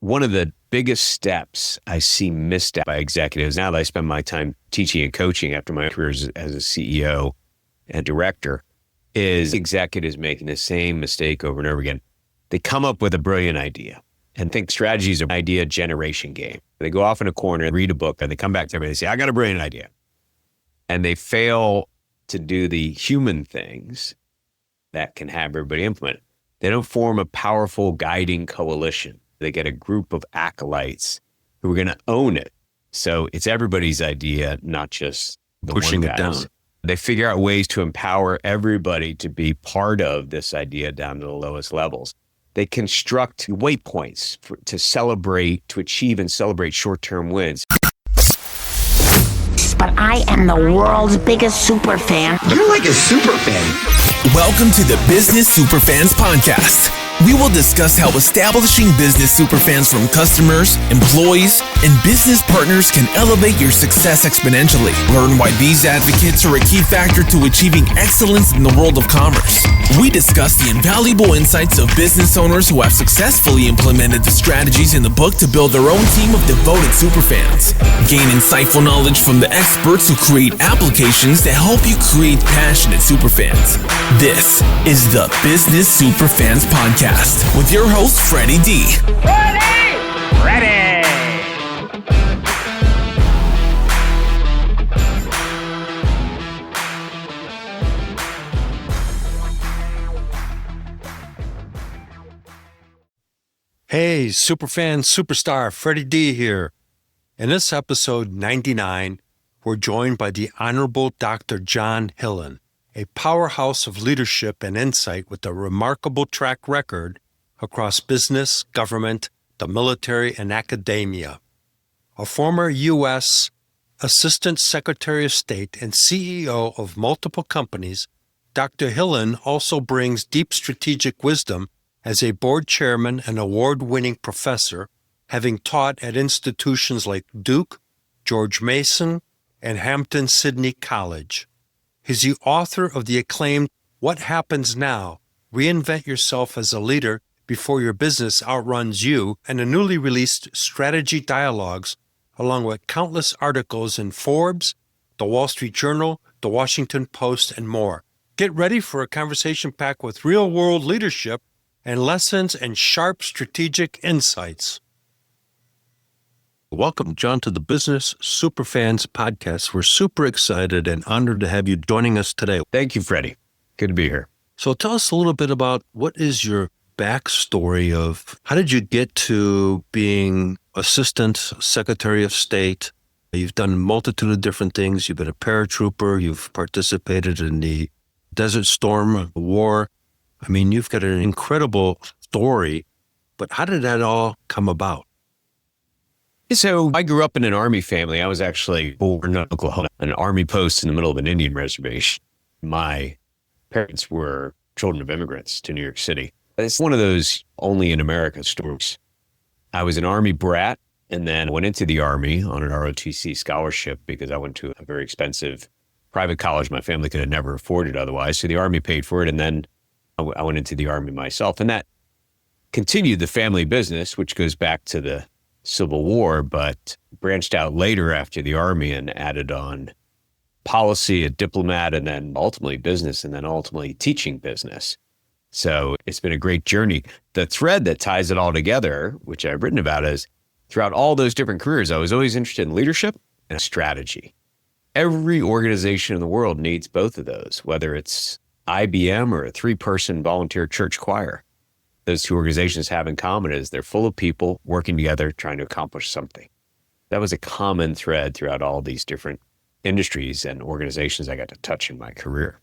one of the biggest steps I see missed by executives now that I spend my time teaching and coaching after my career as a CEO and director is executives making the same mistake over and over again. They come up with a brilliant idea and think strategy is an idea generation game. They go off in a corner, read a book, and they come back to everybody and say, I got a brilliant idea. And they fail to do the human things that can have everybody implement. They don't form a powerful guiding coalition. They get a group of acolytes who are going to own it. So it's everybody's idea, not just the pushing one it guy's. down. They figure out ways to empower everybody to be part of this idea down to the lowest levels. They construct waypoints to celebrate, to achieve and celebrate short-term wins. But I am the world's biggest super fan. You're like a super fan. Welcome to the Business Superfans Podcast. We will discuss how establishing business superfans from customers, employees, and business partners can elevate your success exponentially. Learn why these advocates are a key factor to achieving excellence in the world of commerce. We discuss the invaluable insights of business owners who have successfully implemented the strategies in the book to build their own team of devoted superfans. Gain insightful knowledge from the experts who create applications that help you create passionate superfans. This is the Business Superfans Podcast with your host, Freddie D. Ready! Hey, superfan, superstar, Freddie D here. In this episode 99, we're joined by the Honorable Dr. John Hillen, a powerhouse of leadership and insight with a remarkable track record across business, government, the military, and academia. A former U.S. Assistant Secretary of State and CEO of multiple companies, Dr. Hillen also brings deep strategic wisdom as a board chairman and award-winning professor, having taught at institutions like Duke, George Mason, and Hampton-Sydney College. He's the author of the acclaimed What Happens Now? Reinvent Yourself as a Leader Before Your Business Outruns You, and the newly released Strategy Dialogues, along with countless articles in Forbes, The Wall Street Journal, The Washington Post, and more. Get ready for a conversation packed with real-world leadership and lessons and sharp strategic insights. Welcome, John, to the Business Superfans Podcast. We're super excited and honored to have you joining us today. Thank you, Freddie. Good to be here. So tell us a little bit about what is your backstory of how did you get to being Assistant Secretary of State? You've done a multitude of different things. You've been a paratrooper. You've participated in the Desert Storm War. I mean, you've got an incredible story, but how did that all come about? So I grew up in an Army family. I was actually born in Oklahoma, an Army post in the middle of an Indian reservation. My parents were children of immigrants to New York City. It's one of those only in America stories. I was an Army brat and then went into the Army on an ROTC scholarship because I went to a very expensive private college my family could have never afforded otherwise. So the Army paid for it. And then I went into the Army myself. And that continued the family business, which goes back to the Civil War, but branched out later after the Army and added on policy, a diplomat, and then ultimately business, and then ultimately teaching business. So it's been a great journey. The thread that ties it all together, which I've written about, is throughout all those different careers, I was always interested in leadership and strategy. Every organization in the world needs both of those, whether it's IBM or a 3-person volunteer church choir. Those two organizations have in common is they're full of people working together, trying to accomplish something. That was a common thread throughout all these different industries and organizations I got to touch in my career.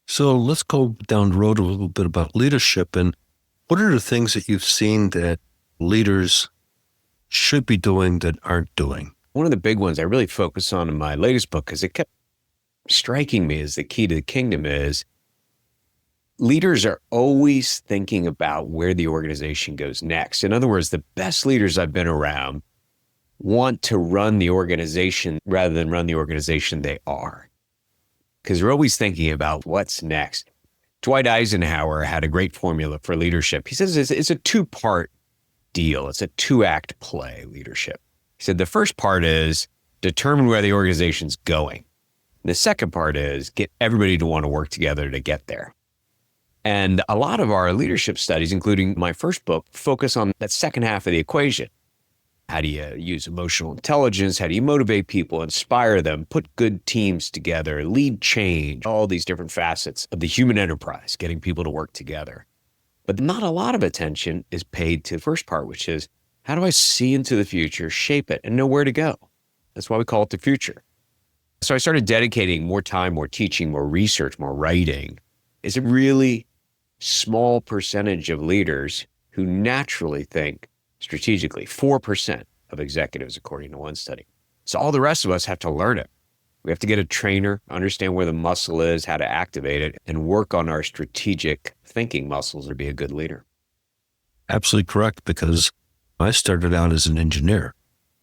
So let's go down the road a little bit about leadership. And what are the things that you've seen that leaders should be doing that aren't doing? One of the big ones I really focus on in my latest book, because it kept striking me as the key to the kingdom, is leaders are always thinking about where the organization goes next. In other words, the best leaders I've been around want to run the organization rather than run the organization they are, because they're always thinking about what's next. Dwight Eisenhower had a great formula for leadership. He says it's a 2-part deal. It's a 2-act play, leadership. He said the first part is determine where the organization's going. The second part is get everybody to want to work together to get there. And a lot of our leadership studies, including my first book, focus on that second half of the equation. How do you use emotional intelligence? How do you motivate people, inspire them, put good teams together, lead change, all these different facets of the human enterprise, getting people to work together. But not a lot of attention is paid to the first part, which is how do I see into the future, shape it, and know where to go? That's why we call it the future. So I started dedicating more time, more teaching, more research, more writing. It's a really small percentage of leaders who naturally think strategically, 4% of executives, according to one study. So all the rest of us have to learn it. We have to get a trainer, understand where the muscle is, how to activate it, and work on our strategic thinking muscles to be a good leader. Absolutely correct, because I started out as an engineer.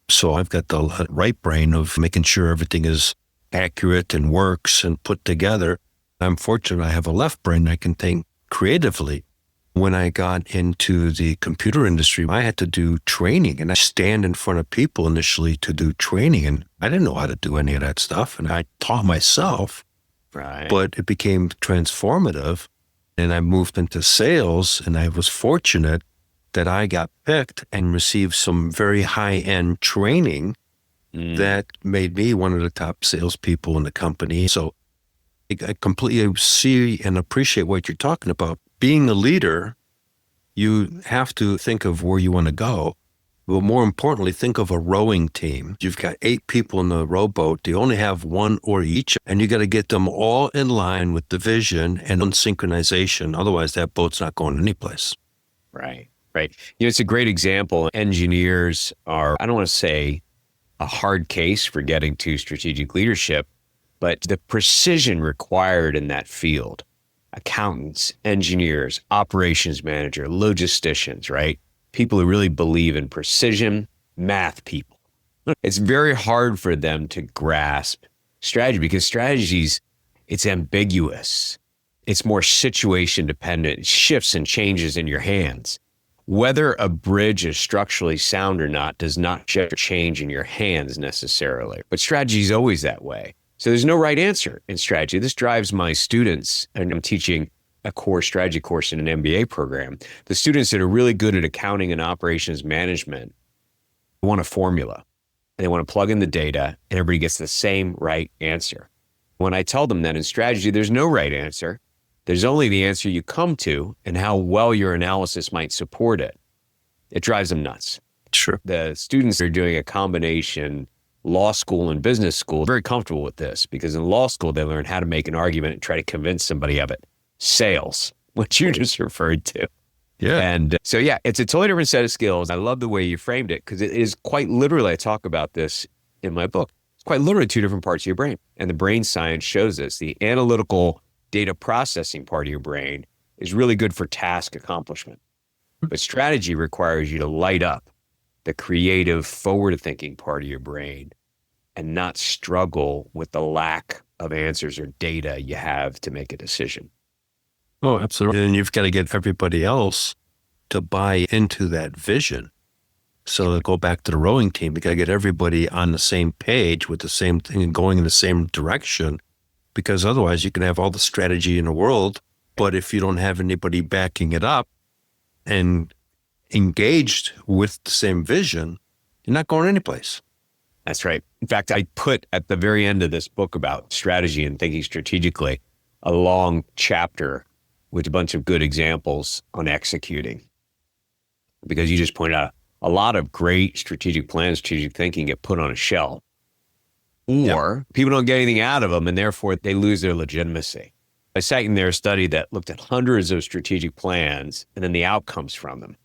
So I've got the right brain of making sure everything is accurate and works and put together. I'm fortunate I have a left brain. I can think creatively. When I got into the computer industry, I had to do training, and I stand in front of people initially to do training, and I didn't know how to do any of that stuff, and I taught myself. Right. But it became transformative, and I moved into sales, and I was fortunate that I got picked and received some very high-end training that made me one of the top salespeople in the company. So I completely see and appreciate what you're talking about. Being a leader, you have to think of where you want to go. But more importantly, think of a rowing team. You've got 8 people in the rowboat. You only have 1 oar each, and you got to get them all in line with the vision and on synchronization. Otherwise, that boat's not going anyplace. Right. It's a great example. Engineers are, I don't want to say a hard case for getting to strategic leadership, but the precision required in that field. Accountants, engineers, operations manager, logisticians, right? People who really believe in precision, math people. It's very hard for them to grasp strategy because strategies, it's ambiguous. It's more situation dependent. It shifts and changes in your hands. Whether a bridge is structurally sound or not does not change in your hands necessarily. But strategy is always that way. So there's no right answer in strategy. This drives my students, and I'm teaching a core strategy course in an MBA program. The students that are really good at accounting and operations management want a formula, and they want to plug in the data, and everybody gets the same right answer. When I tell them that in strategy, there's no right answer. There's only the answer you come to and how well your analysis might support it. It drives them nuts. Sure. The students are doing a combination law school and business school, very comfortable with this because in law school, they learn how to make an argument and try to convince somebody of it. Sales, what you just referred to. Yeah. And so, it's a totally different set of skills. I love the way you framed it because it is quite literally, I talk about this in my book. It's quite literally 2 different parts of your brain. And the brain science shows this. The analytical data processing part of your brain is really good for task accomplishment. But strategy requires you to light up the creative, forward-thinking part of your brain and not struggle with the lack of answers or data you have to make a decision. Oh, absolutely. And you've got to get everybody else to buy into that vision. So to go back to the rowing team, you got to get everybody on the same page with the same thing and going in the same direction, because otherwise you can have all the strategy in the world, but if you don't have anybody backing it up and engaged with the same vision, you're not going anyplace. That's right. In fact, I put at the very end of this book about strategy and thinking strategically, a long chapter with a bunch of good examples on executing. Because you just pointed out a lot of great strategic plans, strategic thinking get put on a shelf. Or people don't get anything out of them and therefore they lose their legitimacy. I cite in there a study that looked at hundreds of strategic plans and then the outcomes from them.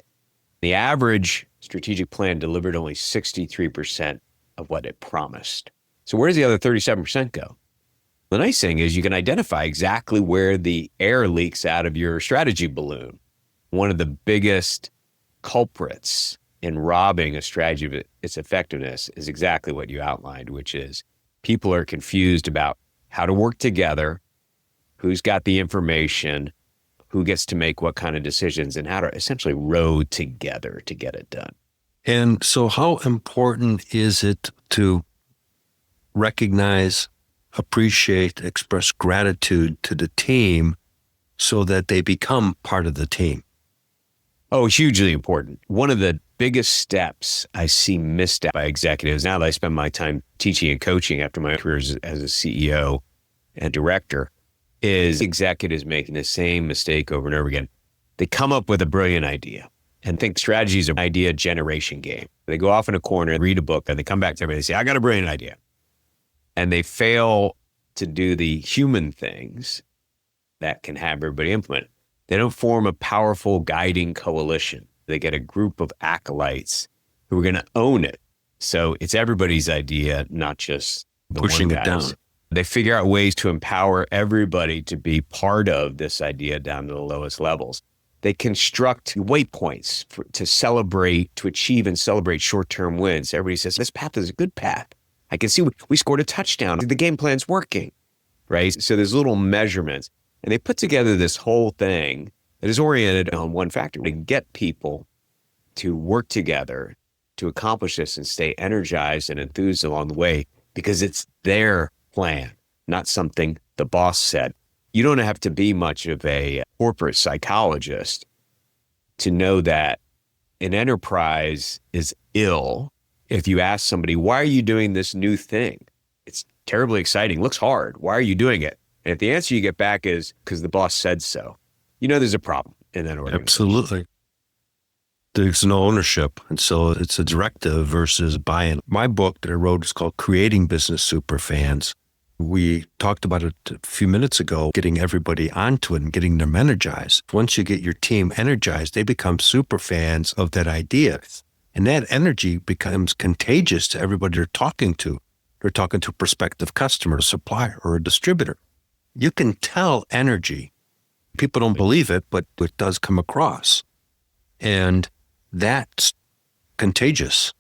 The average strategic plan delivered only 63% of what it promised. So where does the other 37% go? The nice thing is you can identify exactly where the air leaks out of your strategy balloon. One of the biggest culprits in robbing a strategy of its effectiveness is exactly what you outlined, which is people are confused about how to work together, who's got the information, who gets to make what kind of decisions and how to essentially row together to get it done. And so how important is it to recognize, appreciate, express gratitude to the team so that they become part of the team? Oh, hugely important. One of the biggest steps I see missed out by executives now that I spend my time teaching and coaching after my career as a CEO and director is executives making the same mistake over and over again. They come up with a brilliant idea and think strategy is an idea generation game. They go off in a corner, read a book, and they come back to everybody and say, I got a brilliant idea. And they fail to do the human things that can have everybody implement. They don't form a powerful guiding coalition. They get a group of acolytes who are going to own it. So it's everybody's idea, not just the pushing one it guy's. down. They figure out ways to empower everybody to be part of this idea down to the lowest levels. They construct waypoints to celebrate, to achieve and celebrate short-term wins. Everybody says, this path is a good path. I can see we scored a touchdown. The game plan's working, right? So there's little measurements. And they put together this whole thing that is oriented on one factor, to get people to work together to accomplish this and stay energized and enthused along the way because it's their plan, not something the boss said. You don't have to be much of a corporate psychologist to know that an enterprise is ill if you ask somebody, why are you doing this new thing? It's terribly exciting, looks hard. Why are you doing it? And if the answer you get back is because the boss said so, you know there's a problem in that organization. Absolutely. There's no ownership. And so it's a directive versus buy-in. My book that I wrote is called Creating Business Superfans. We talked about it a few minutes ago, getting everybody onto it and getting them energized. Once you get your team energized, they become super fans of that idea. And that energy becomes contagious to everybody they're talking to. They're talking to a prospective customer, a supplier, or a distributor. You can tell energy. People don't believe it, but it does come across. And that's contagious.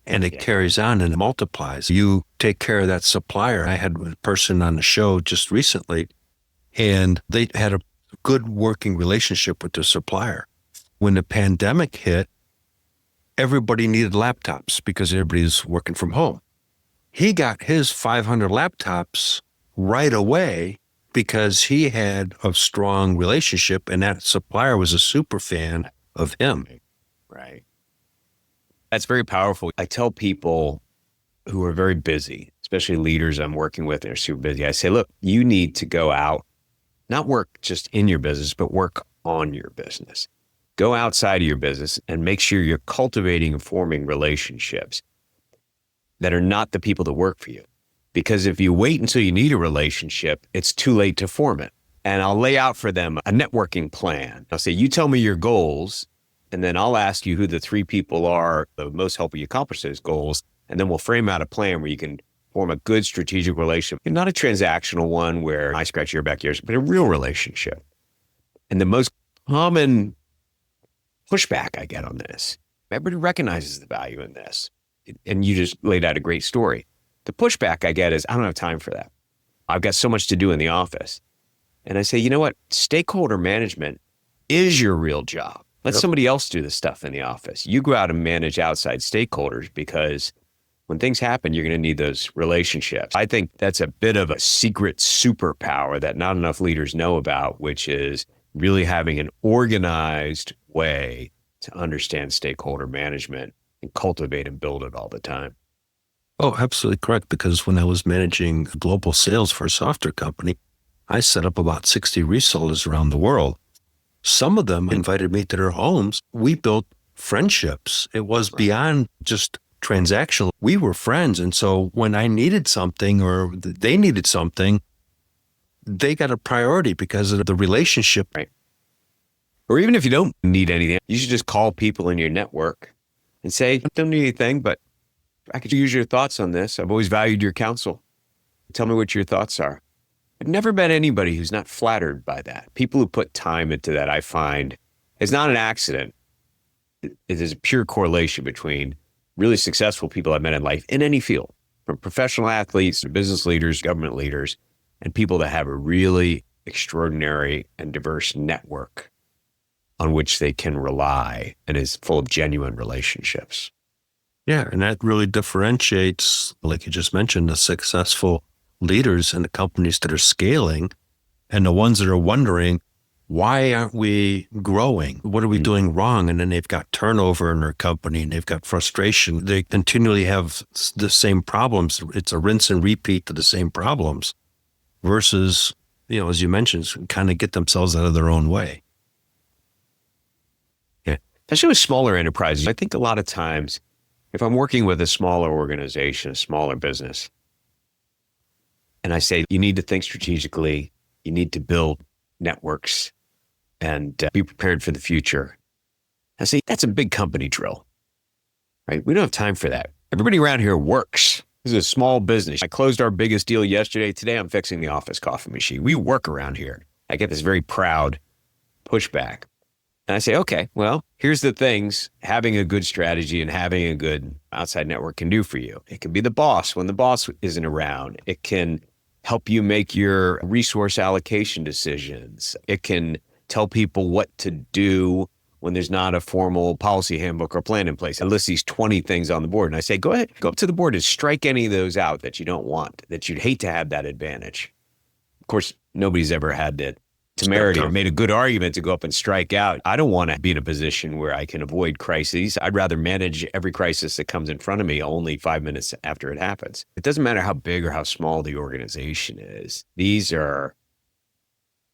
And it carries on and it multiplies. You take care of that supplier. I had a person on the show just recently, and they had a good working relationship with their supplier. When the pandemic hit, everybody needed laptops because everybody's working from home. He got his 500 laptops right away because he had a strong relationship, and that supplier was a super fan of him. Right. That's very powerful. I tell people who are very busy, especially leaders I'm working with and are super busy, I say, look, you need to go out, not work just in your business, but work on your business. Go outside of your business and make sure you're cultivating and forming relationships that are not the people that work for you. Because if you wait until you need a relationship, it's too late to form it. And I'll lay out for them a networking plan. I'll say, you tell me your goals, and then I'll ask you who the 3 people are that most help you accomplish those goals. And then we'll frame out a plan where you can form a good strategic relationship. And not a transactional one where I scratch your back, yours, but a real relationship. And the most common pushback I get on this, everybody recognizes the value in this. And you just laid out a great story. The pushback I get is, I don't have time for that. I've got so much to do in the office. And I say, you know what? Stakeholder management is your real job. Let somebody else do the stuff in the office. You go out and manage outside stakeholders because when things happen, you're going to need those relationships. I think that's a bit of a secret superpower that not enough leaders know about, which is really having an organized way to understand stakeholder management and cultivate and build it all the time. Oh, absolutely correct. Because when I was managing global sales for a software company, I set up about 60 resellers around the world. Some of them invited me to their homes. We built friendships. It was beyond just transactional. We were friends. And so when I needed something or they needed something, they got a priority because of the relationship. Right. Or even if you don't need anything, you should just call people in your network and say, I don't need anything, but I could use your thoughts on this. I've always valued your counsel. Tell me what your thoughts are. I've never met anybody who's not flattered by that. People who put time into that, I find, is not an accident. It is a pure correlation between really successful people I've met in life in any field, from professional athletes to business leaders, government leaders, and people that have a really extraordinary and diverse network on which they can rely and is full of genuine relationships. Yeah, and that really differentiates, like you just mentioned, the successful leaders and the companies that are scaling and the ones that are wondering, why aren't we growing? What are we doing wrong? And then they've got turnover in their company and they've got frustration. They continually have the same problems. It's a rinse and repeat of the same problems versus, as you mentioned, kind of get themselves out of their own way. Yeah. Especially with smaller enterprises. I think a lot of times, if I'm working with a smaller organization, a smaller business, and I say, you need to think strategically, you need to build networks and be prepared for the future. I say, that's a big company drill, right? We don't have time for that. Everybody around here works. This is a small business. I closed our biggest deal yesterday. Today, I'm fixing the office coffee machine. We work around here. I get this very proud pushback. And I say, okay, well, here's the things having a good strategy and having a good outside network can do for you. It can be the boss when the boss isn't around. It can help you make your resource allocation decisions. It can tell people what to do when there's not a formal policy handbook or plan in place. I list these 20 things on the board and I say, go ahead, go up to the board and strike any of those out that you don't want, that you'd hate to have that advantage. Of course, nobody's ever had the temerity or made a good argument to go up and strike out. I don't want to be in a position where I can avoid crises. I'd rather manage every crisis that comes in front of me only 5 minutes after it happens. It doesn't matter how big or how small the organization is. These are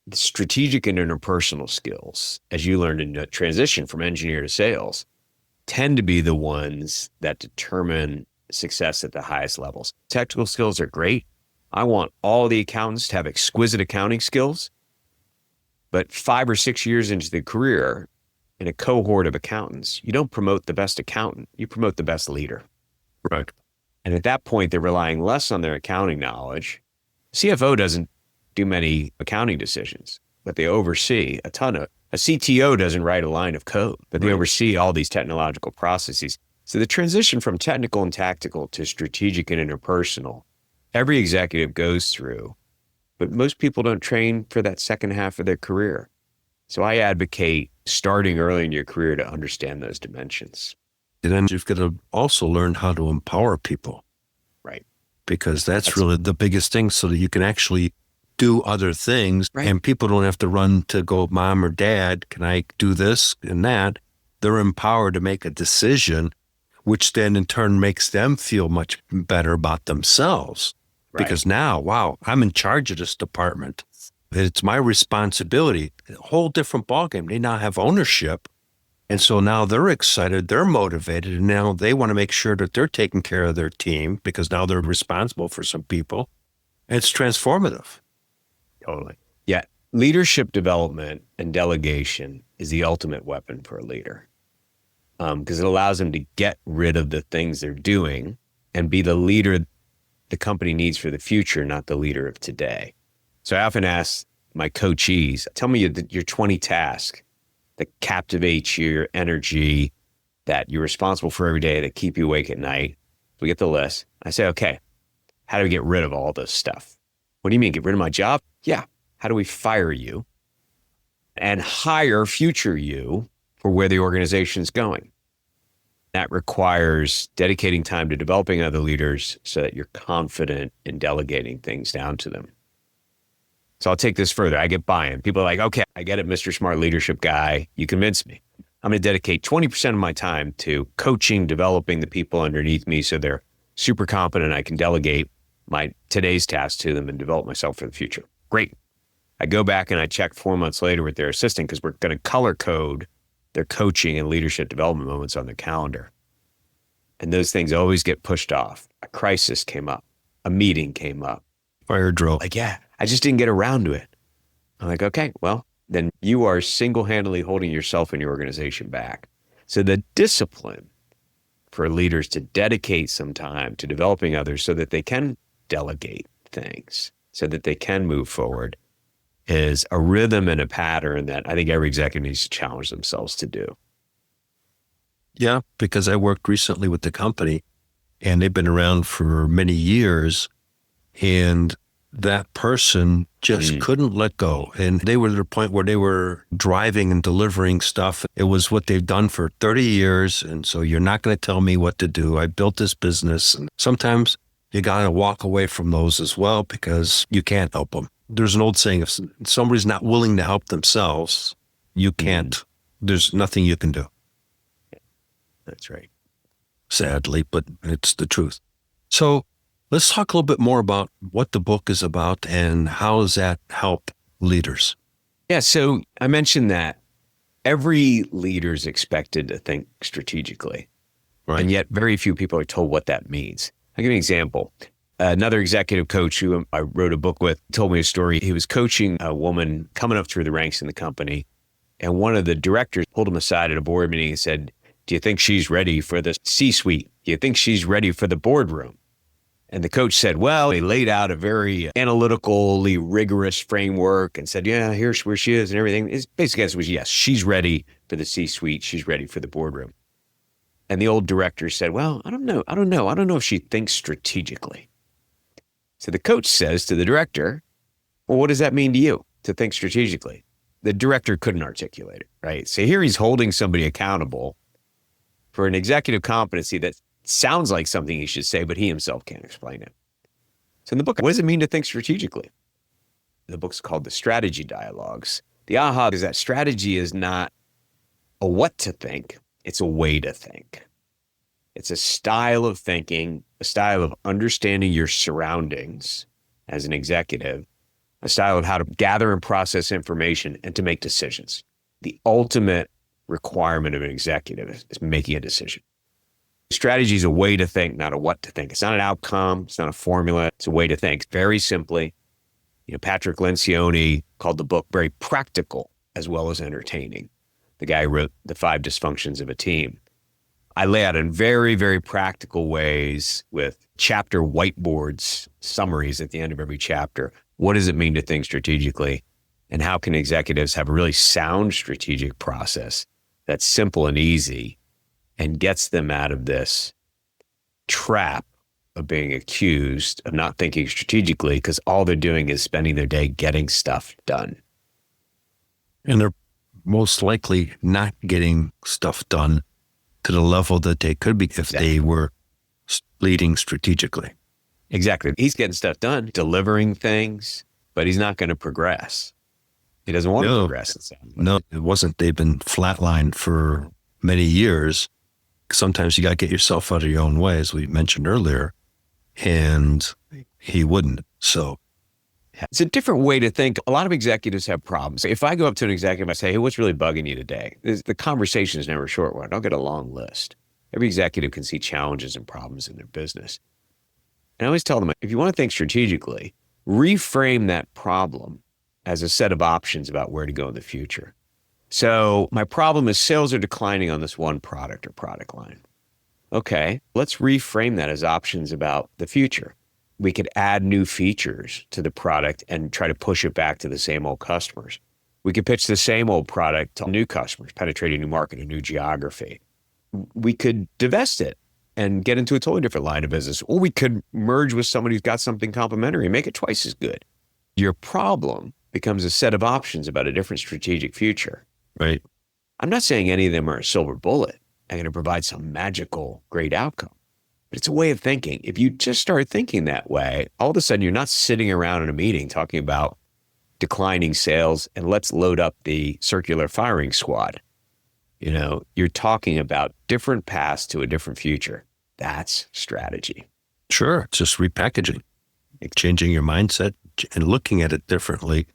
the strategic and interpersonal skills, as you learned in the transition from engineer to sales, tend to be the ones that determine success at the highest levels. Technical skills are great. I want all the accountants to have exquisite accounting skills. But 5 or 6 years into the career, in a cohort of accountants, you don't promote the best accountant, you promote the best leader. Right. And at that point, they're relying less on their accounting knowledge. CFO doesn't do many accounting decisions, but they oversee a ton of. A CTO doesn't write a line of code, but they oversee all these technological processes. So the transition from technical and tactical to strategic and interpersonal, every executive goes through. But most people don't train for that second half of their career. So I advocate starting early in your career to understand those dimensions. And then you've got to also learn how to empower people. Right. Because that's really the biggest thing, so that you can actually do other things. Right. And people don't have to run to go, mom or dad, can I do this and that? They're empowered to make a decision, which then in turn makes them feel much better about themselves. Because now, wow, I'm in charge of this department. It's my responsibility. A whole different ballgame. They now have ownership. And so now they're excited, they're motivated, and now they want to make sure that they're taking care of their team because now they're responsible for some people. It's transformative. Totally. Yeah. Leadership development and delegation is the ultimate weapon for a leader because it allows them to get rid of the things they're doing and be the leader the company needs for the future, not the leader of today. So I often ask my coachees, tell me your 20 tasks that captivates your energy, that you're responsible for every day, that keep you awake at night. We get the list. I say, okay, how do we get rid of all this stuff? What do you mean, get rid of my job? Yeah. How do we fire you and hire future you for where the organization's going? That requires dedicating time to developing other leaders so that you're confident in delegating things down to them. So I'll take this further. I get buy-in. People are like, okay, I get it, Mr. Smart Leadership Guy. You convinced me. I'm going to dedicate 20% of my time to coaching, developing the people underneath me so they're super competent. I can delegate my today's tasks to them and develop myself for the future. Great. I go back and I check 4 months later with their assistant because we're going to color code their coaching and leadership development moments on their calendar. And those things always get pushed off. A crisis came up. A meeting came up. Fire drill. Like, yeah, I just didn't get around to it. I'm like, okay, well, then you are single-handedly holding yourself and your organization back. So the discipline for leaders to dedicate some time to developing others so that they can delegate things, so that they can move forward, is a rhythm and a pattern that I think every executive needs to challenge themselves to do. Yeah, because I worked recently with the company and they've been around for many years, and that person just couldn't let go. And they were at a point where they were driving and delivering stuff. It was what they've done for 30 years. And so you're not going to tell me what to do. I built this business. And sometimes you got to walk away from those as well because you can't help them. There's an old saying, if somebody's not willing to help themselves, you can't. There's nothing you can do. That's right. Sadly, but it's the truth. So let's talk a little bit more about what the book is about and how does that help leaders? Yeah, so I mentioned that every leader is expected to think strategically, Right. and yet very few people are told what that means. I'll give you an example. Another executive coach who I wrote a book with told me a story. He was coaching a woman coming up through the ranks in the company, and one of the directors pulled him aside at a board meeting and said, "Do you think she's ready for the C-suite? Do you think she's ready for the boardroom?" And the coach said, well, he laid out a very analytically rigorous framework and said, yeah, here's where she is and everything. His basic answer was, yes, she's ready for the C-suite. She's ready for the boardroom. And the old director said, well, I don't know if she thinks strategically. So the coach says to the director, well, what does that mean to you to think strategically? The director couldn't articulate it, right? So here he's holding somebody accountable for an executive competency that sounds like something he should say, but he himself can't explain it. So in the book, what does it mean to think strategically? The book's called The Strategy Dialogues. The aha is that strategy is not a what to think, it's a way to think. It's a style of thinking, a style of understanding your surroundings as an executive, a style of how to gather and process information and to make decisions. The ultimate requirement of an executive is making a decision. Strategy is a way to think, not a what to think. It's not an outcome. It's not a formula. It's a way to think. Very simply, Patrick Lencioni called the book very practical as well as entertaining. The guy who wrote The 5 Dysfunctions of a Team. I lay out in very, very practical ways with chapter whiteboards, summaries at the end of every chapter. What does it mean to think strategically? And how can executives have a really sound strategic process that's simple and easy and gets them out of this trap of being accused of not thinking strategically because all they're doing is spending their day getting stuff done. And they're most likely not getting stuff done to the level that they could be if they were leading strategically. Exactly. He's getting stuff done, delivering things, but he's not going to progress. He doesn't want to progress. No, it wasn't. They've been flatlined for many years. Sometimes you got to get yourself out of your own way, as we mentioned earlier, and he wouldn't. So it's a different way to think. A lot of executives have problems. If I go up to an executive, I say, hey, what's really bugging you today? The conversation is never a short one. I'll get a long list. Every executive can see challenges and problems in their business. And I always tell them, if you want to think strategically, reframe that problem as a set of options about where to go in the future. So my problem is sales are declining on this one product or product line. Okay, let's reframe that as options about the future. We could add new features to the product and try to push it back to the same old customers. We could pitch the same old product to new customers, penetrate a new market, a new geography. We could divest it and get into a totally different line of business. Or we could merge with somebody who's got something complementary and make it twice as good. Your problem becomes a set of options about a different strategic future. right. I'm not saying any of them are a silver bullet and going to provide some magical great outcome, but it's a way of thinking. If you just start thinking that way, all of a sudden you're not sitting around in a meeting talking about declining sales and let's load up the circular firing squad. You're talking about different paths to a different future. That's strategy. Sure. It's just repackaging, changing your mindset and looking at it differently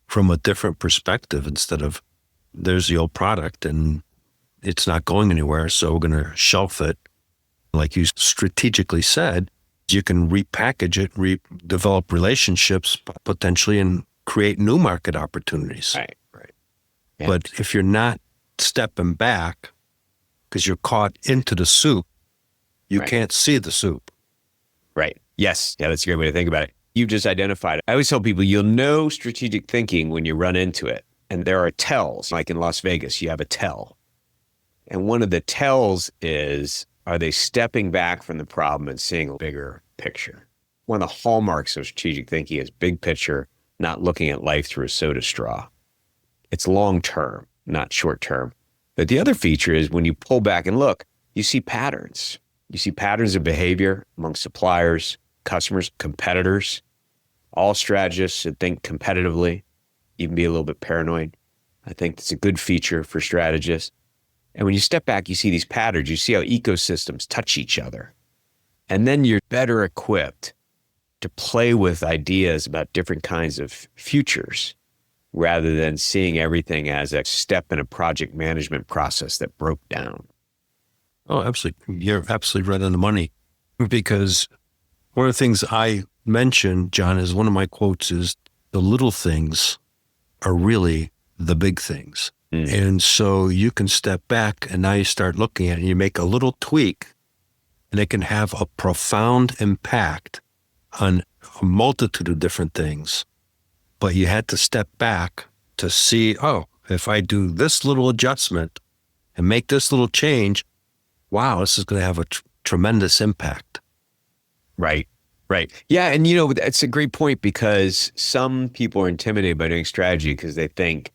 from a different perspective instead of there's the old product and it's not going anywhere, so we're going to shelf it. Like you strategically said, you can repackage it, develop relationships potentially and create new market opportunities. Right. Yeah. But if you're not stepping back because you're caught into the soup, you can't see the soup. Right. Yes. Yeah, that's a great way to think about it. You just identified it. I always tell people you'll know strategic thinking when you run into it. And there are tells, like in Las Vegas, you have a tell. And one of the tells is, are they stepping back from the problem and seeing a bigger picture? One of the hallmarks of strategic thinking is big picture, not looking at life through a soda straw. It's long term, not short term. But the other feature is when you pull back and look, you see patterns. You see patterns of behavior among suppliers, customers, competitors. All strategists should think competitively, even be a little bit paranoid. I think it's a good feature for strategists. And when you step back, you see these patterns. You see how ecosystems touch each other. And then you're better equipped to play with ideas about different kinds of futures rather than seeing everything as a step in a project management process that broke down. Oh, absolutely. You're absolutely right on the money. Because one of the things I mentioned, John, is one of my quotes is the little things are really the big things. And so you can step back and now you start looking at it and you make a little tweak and it can have a profound impact on a multitude of different things. But you had to step back to see, oh, if I do this little adjustment and make this little change, wow, this is going to have a tremendous impact. Right. Yeah. And, that's a great point because some people are intimidated by doing strategy because they think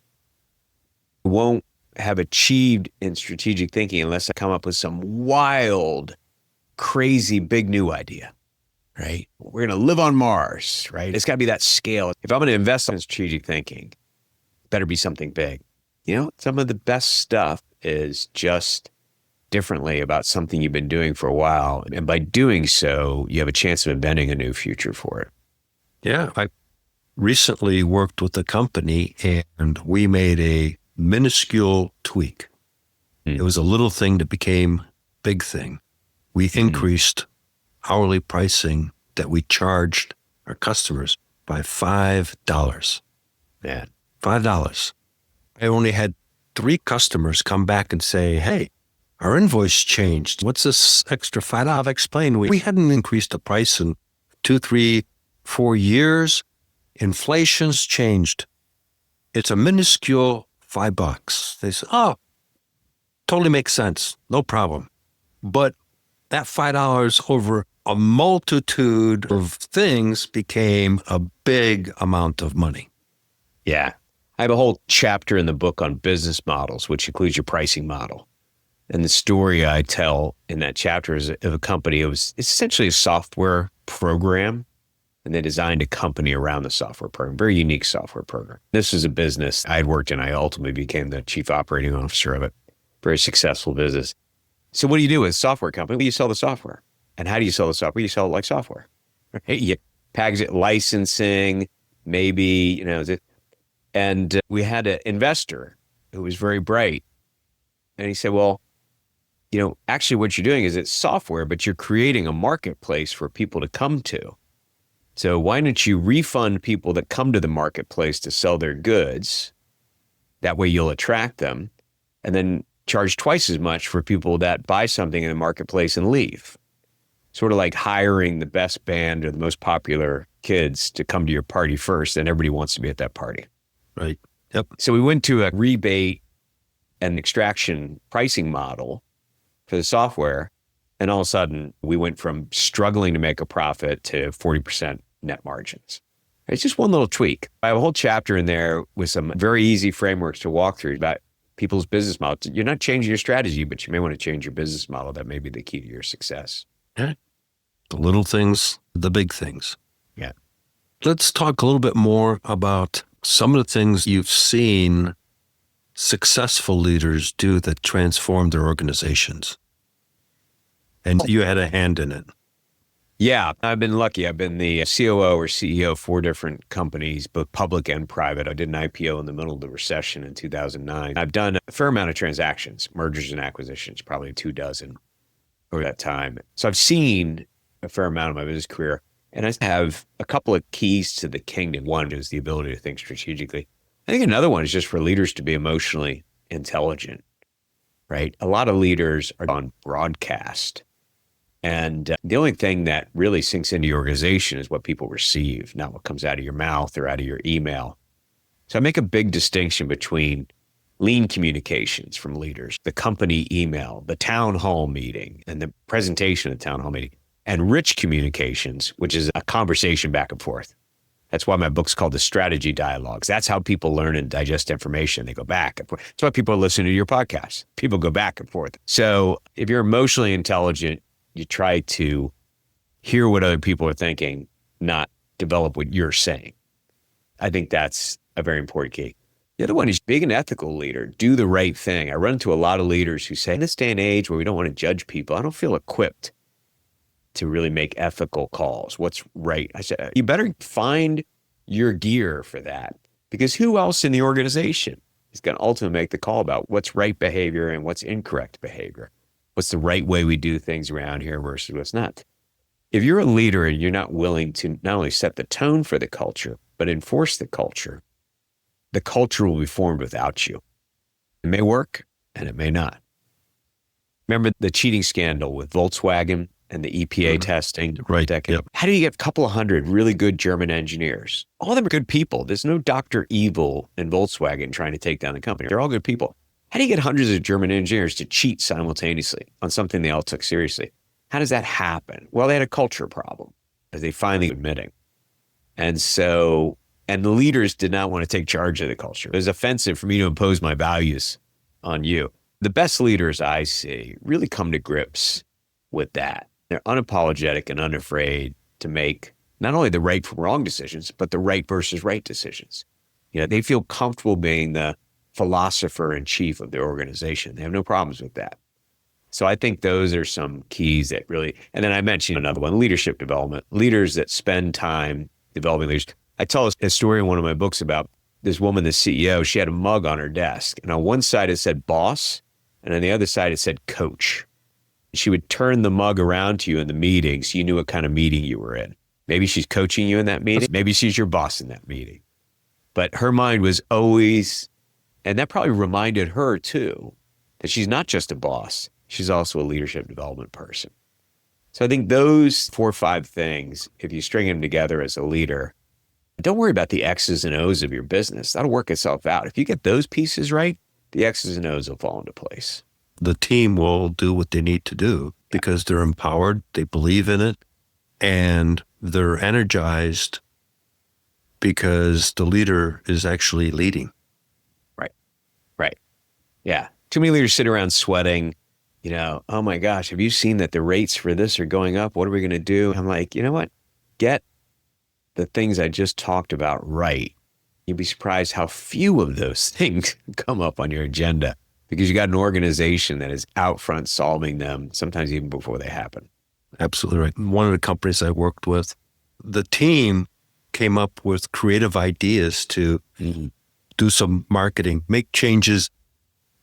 won't have achieved in strategic thinking unless I come up with some wild, crazy, big new idea, right? We're going to live on Mars, right? It's got to be that scale. If I'm going to invest in strategic thinking, it better be something big. Some of the best stuff is just differently about something you've been doing for a while. And by doing so, you have a chance of inventing a new future for it. Yeah. I recently worked with a company and we made a minuscule tweak. It was a little thing that became big thing. We increased hourly pricing that we charged our customers by $5. Man. $5. I only had 3 customers come back and say, hey, our invoice changed. What's this extra $5? I've explained we hadn't increased the price in 2, 3, 4 years. Inflation's changed. It's a minuscule $5. They said, oh, totally makes sense. No problem. But that $5 over a multitude of things became a big amount of money. Yeah. I have a whole chapter in the book on business models, which includes your pricing model. And the story I tell in that chapter is of a company. It's essentially a software program. And they designed a company around the software program, very unique software program. This was a business I had worked in. I ultimately became the chief operating officer of it. Very successful business. So what do you do with a software company? Well, you sell the software. And how do you sell the software? You sell it like software. Right? You package it, licensing, maybe, and we had an investor who was very bright. And he said, well, actually what you're doing is it's software, but you're creating a marketplace for people to come to. So why don't you refund people that come to the marketplace to sell their goods? That way you'll attract them, and then charge twice as much for people that buy something in the marketplace and leave. Sort of like hiring the best band or the most popular kids to come to your party first, and everybody wants to be at that party. Right. Yep. So we went to a rebate and extraction pricing model for the software, and all of a sudden we went from struggling to make a profit to 40% net margins. It's just one little tweak. I have a whole chapter in there with some very easy frameworks to walk through about people's business models. You're not changing your strategy, but you may want to change your business model. That may be the key to your success. Yeah. The little things, the big things. Yeah. Let's talk a little bit more about some of the things you've seen successful leaders do that transform their organizations. And you had a hand in it. Yeah, I've been lucky. I've been the COO or CEO of 4 different companies, both public and private. I did an IPO in the middle of the recession in 2009. I've done a fair amount of transactions, mergers and acquisitions, probably 24 over that time. So I've seen a fair amount of my business career. And I have a couple of keys to the kingdom. One is the ability to think strategically. I think another one is just for leaders to be emotionally intelligent, right? A lot of leaders are on broadcast. And the only thing that really sinks into your organization is what people receive, not what comes out of your mouth or out of your email. So I make a big distinction between lean communications from leaders, the company email, the town hall meeting, and the presentation of the town hall meeting, and rich communications, which is a conversation back and forth. That's why my book's called The Strategy Dialogues. That's how people learn and digest information. They go back and forth. That's why people are listening to your podcast. People go back and forth. So if you're emotionally intelligent, you try to hear what other people are thinking, not develop what you're saying. I think that's a very important key. The other one is being an ethical leader. Do the right thing. I run into a lot of leaders who say, in this day and age where we don't want to judge people, I don't feel equipped to really make ethical calls. What's right? I said, you better find your gear for that, because who else in the organization is going to ultimately make the call about what's right behavior and what's incorrect behavior? What's the right way we do things around here versus what's not? If you're a leader and you're not willing to not only set the tone for the culture, but enforce the culture will be formed without you. It may work and it may not. Remember the cheating scandal with Volkswagen and the EPA testing? Right. Yep. How do you get a couple of hundred really good German engineers? All of them are good people. There's no Dr. Evil in Volkswagen trying to take down the company. They're all good people. How do you get hundreds of German engineers to cheat simultaneously on something they all took seriously? How does that happen? Well, they had a culture problem, as they finally admitting. And the leaders did not want to take charge of the culture. It was offensive for me to impose my values on you. The best leaders I see really come to grips with that. They're unapologetic and unafraid to make not only the right from wrong decisions, but the right versus right decisions. They feel comfortable being the philosopher in chief of their organization. They have no problems with that. So I think those are some keys that really, and then I mentioned another one, leadership development. Leaders that spend time developing leaders. I tell a story in one of my books about this woman, the CEO. She had a mug on her desk, and on one side it said boss, and on the other side it said coach. She would turn the mug around to you in the meeting so you knew what kind of meeting you were in. Maybe she's coaching you in that meeting. Maybe she's your boss in that meeting. But her mind was always, and that probably reminded her too, that she's not just a boss. She's also a leadership development person. So I think those 4 or 5 things, if you string them together as a leader, don't worry about the X's and O's of your business. That'll work itself out. If you get those pieces right, the X's and O's will fall into place. The team will do what they need to do because they're empowered, they believe in it, and they're energized because the leader is actually leading. Right. Yeah. Too many leaders sit around sweating, oh my gosh, have you seen that the rates for this are going up? What are we going to do? I'm like, you know what? Get the things I just talked about right. You'd be surprised how few of those things come up on your agenda because you got an organization that is out front solving them, sometimes even before they happen. Absolutely right. One of the companies I worked with, the team came up with creative ideas to do some marketing, make changes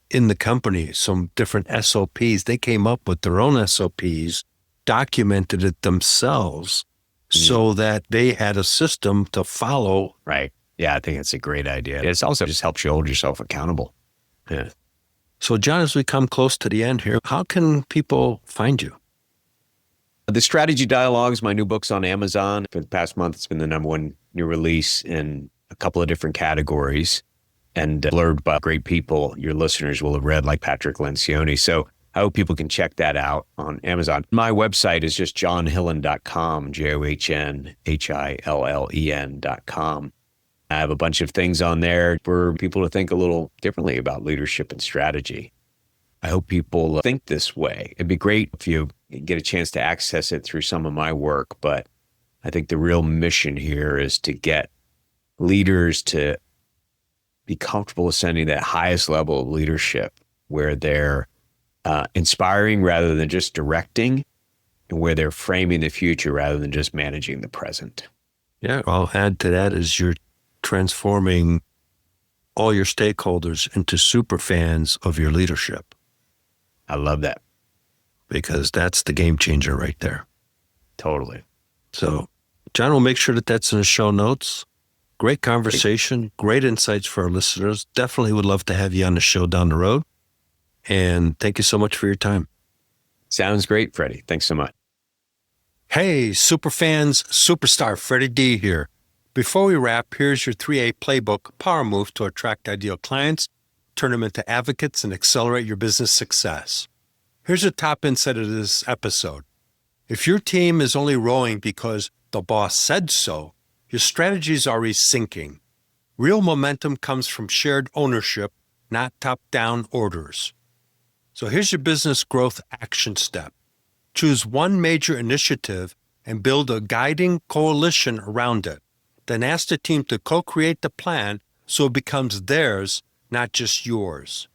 in the company, some different SOPs. They came up with their own SOPs, documented it themselves so that they had a system to follow. Right. Yeah, I think it's a great idea. It also just helps you hold yourself accountable. Yeah. So, John, as we come close to the end here, how can people find you? The Strategy Dialogues, my new book's on Amazon. For the past month, it's been the #1 new release in a couple of different categories and blurred by great people your listeners will have read, like Patrick Lencioni. So I hope people can check that out on Amazon. My website is just johnhillen.com, JOHNHILLEN.com. I have a bunch of things on there for people to think a little differently about leadership and strategy. I hope people think this way. It'd be great if you get a chance to access it through some of my work, but I think the real mission here is to get leaders to be comfortable ascending that highest level of leadership where they're inspiring rather than just directing, and where they're framing the future rather than just managing the present. Yeah, I'll add to that is you're transforming all your stakeholders into super fans of your leadership. I love that. Because that's the game changer right there. Totally. So, John will make sure that that's in the show notes. Great conversation, great insights for our listeners. Definitely would love to have you on the show down the road. And thank you so much for your time. Sounds great, Freddie. Thanks so much. Hey, superfans, superstar Freddie D here. Before we wrap, here's your 3A playbook, Power Move to attract ideal clients, turn them into advocates, and accelerate your business success. Here's a top insight of this episode. If your team is only rowing because the boss said so, your strategy is already sinking. Real momentum comes from shared ownership, not top-down orders. So here's your business growth action step. Choose one major initiative and build a guiding coalition around it. Then ask the team to co-create the plan so it becomes theirs, not just yours.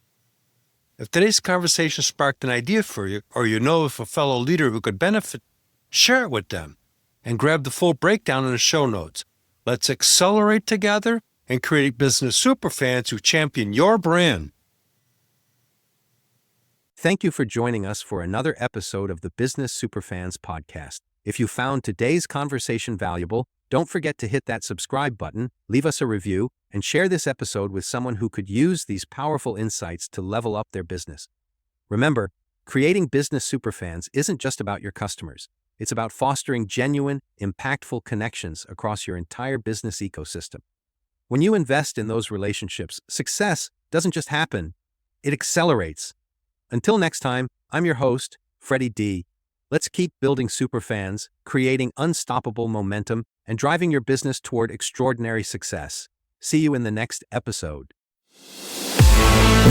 If today's conversation sparked an idea for you, or you know of a fellow leader who could benefit, share it with them and grab the full breakdown in the show notes. Let's accelerate together and create business superfans who champion your brand. Thank you for joining us for another episode of the Business Superfans podcast. If you found today's conversation valuable, don't forget to hit that subscribe button, leave us a review, and share this episode with someone who could use these powerful insights to level up their business. Remember, creating business superfans isn't just about your customers. It's about fostering genuine, impactful connections across your entire business ecosystem. When you invest in those relationships, success doesn't just happen, it accelerates. Until next time, I'm your host, Freddie D. Let's keep building superfans, creating unstoppable momentum, and driving your business toward extraordinary success. See you in the next episode.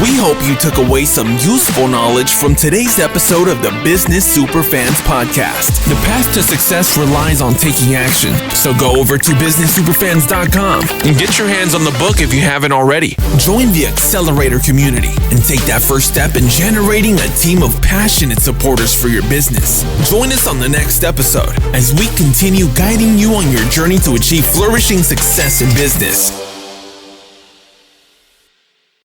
We hope you took away some useful knowledge from today's episode of the Business Superfans podcast. The path to success relies on taking action. So go over to businesssuperfans.com and get your hands on the book if you haven't already. Join the Accelerator community and take that first step in generating a team of passionate supporters for your business. Join us on the next episode as we continue guiding you on your journey to achieve flourishing success in business.